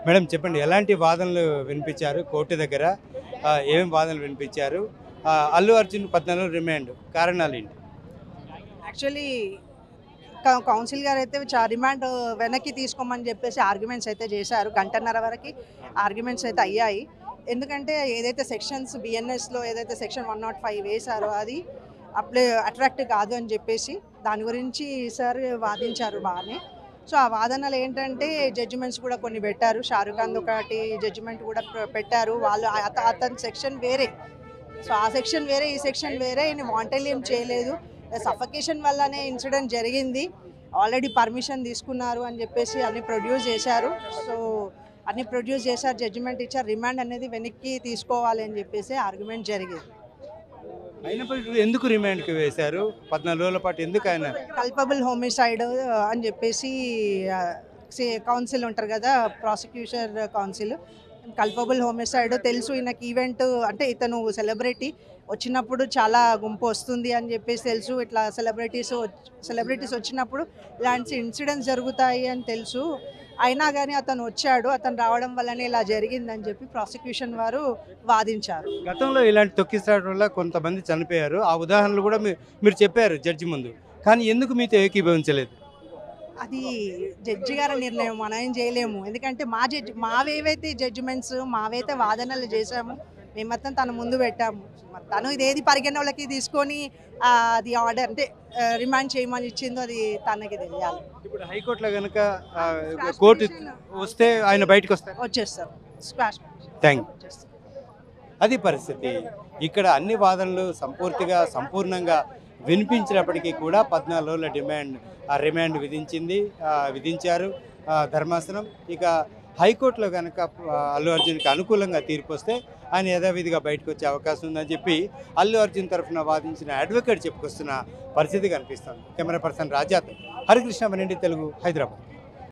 Madam చెప్పండి ఎలాంటి వాదనలు వినిపించారు కోర్టు దగ్గర? ఏమేం వాదనలు వినిపించారు? అల్లు అర్జున్ 14 రిమాండ్ కారణాలు ఏంటి? యాక్చువల్లీ కౌన్సిల్ గారు అయితే రిమాండ్ వెనక్కి తీసుకోమని చెప్పేసి ఆర్గ్యుమెంట్స్ అయితే చేశారు. గంటన్నర వరకు ఆర్గ్యుమెంట్స్ అయితే అయ్యాయి. ఎందుకంటే ఏదైతే సెక్షన్స్ బిఎన్ఎస్లో ఏదైతే సెక్షన్ 105 వేశారో అది అట్రాక్టివ్ కాదు అని చెప్పేసి దాని గురించి సార్ వాదించారు బాగానే. సో ఆ వాదనలు ఏంటంటే జడ్జిమెంట్స్ కూడా కొన్ని పెట్టారు. షారుఖ్ ఖాన్ ఒకటి జడ్జిమెంట్ కూడా పెట్టారు. వాళ్ళు అతని సెక్షన్ వేరే, సో ఆ సెక్షన్ వేరే ఈ సెక్షన్ వేరే. ఈయన వాంటెడ్లీ ఏం చేయలేదు, సఫకేషన్ వల్లనే ఇన్సిడెంట్ జరిగింది, ఆల్రెడీ పర్మిషన్ తీసుకున్నారు అని చెప్పేసి అన్ని ప్రొడ్యూస్ చేశారు. సో అన్ని ప్రొడ్యూస్ చేశారు, జడ్జిమెంట్ ఇచ్చారు. రిమాండ్ అనేది వెనక్కి తీసుకోవాలి అని చెప్పేసి ఆర్గ్యుమెంట్ జరిగింది. అయినప్పటికీ ఎందుకు రిమాండ్కి వేశారు? 14 రోజుల పాటు ఎందుకు ఆయన? కల్పబుల్ హోమిసైడ్ అని చెప్పేసి కౌన్సిల్ ఉంటారు కదా, ప్రాసిక్యూషన్ కౌన్సిల్. కల్పబుల్ హోమిసైడ్ తెలుసు ఈయనకి. ఈవెంట్ అంటే ఇతను సెలబ్రిటీ, వచ్చినప్పుడు చాలా గుంపు వస్తుంది అని చెప్పేసి తెలుసు. ఇట్లా సెలబ్రిటీస్ వచ్చినప్పుడు ఇలాంటి ఇన్సిడెంట్స్ జరుగుతాయి అని తెలుసు. అయినా కానీ అతను వచ్చాడు, అతను రావడం వల్లనే ఇలా జరిగిందని చెప్పి ప్రాసిక్యూషన్ వారు వాదించారు. గతంలో ఇలాంటి తొక్కిసలాట వల్ల కొంతమంది చనిపోయారు. ఆ ఉదాహరణలు కూడా మీరు చెప్పారు జడ్జి ముందు. కానీ ఎందుకు మీతో ఏకీభవించలేదు? అది జడ్జి గారి నిర్ణయం, మనం ఏం చేయలేము. ఎందుకంటే మావేవైతే జడ్జిమెంట్స్, మావైతే వాదనలు చేశాము, మేము మొత్తం తన ముందు పెట్టాము. తను ఇదేది పరిగణలోకి తీసుకొని అది ఆర్డర్ అంటే రిమాండ్ చేయమని ఇచ్చిందో అది తనకి తెలియాలి. ఇప్పుడు హైకోర్టులో కనుక కోర్టు వస్తే ఆయన బయటకు వస్తారు, వచ్చేస్తారు, స్క్వాష్ థ్యాంక్. అది పరిస్థితి. ఇక్కడ అన్ని వాదనలు సంపూర్ణంగా వినిపించినప్పటికీ కూడా 14 రోజుల రిమాండ్ విధించారు ధర్మాసనం. ఇక హైకోర్టులో కనుక అల్లు అర్జున్కి అనుకూలంగా తీర్పు వస్తే ఆయన యథావిధిగా బయటకు వచ్చే అవకాశం ఉందని చెప్పి అల్లు అర్జున్ తరఫున వాదించిన అడ్వకేట్ చెప్పుకొస్తున్న పరిస్థితి కనిపిస్తుంది. కెమెరా పర్సన్ రాజాతో హరికృష్ణ, మన ఇంటి తెలుగు, హైదరాబాద్.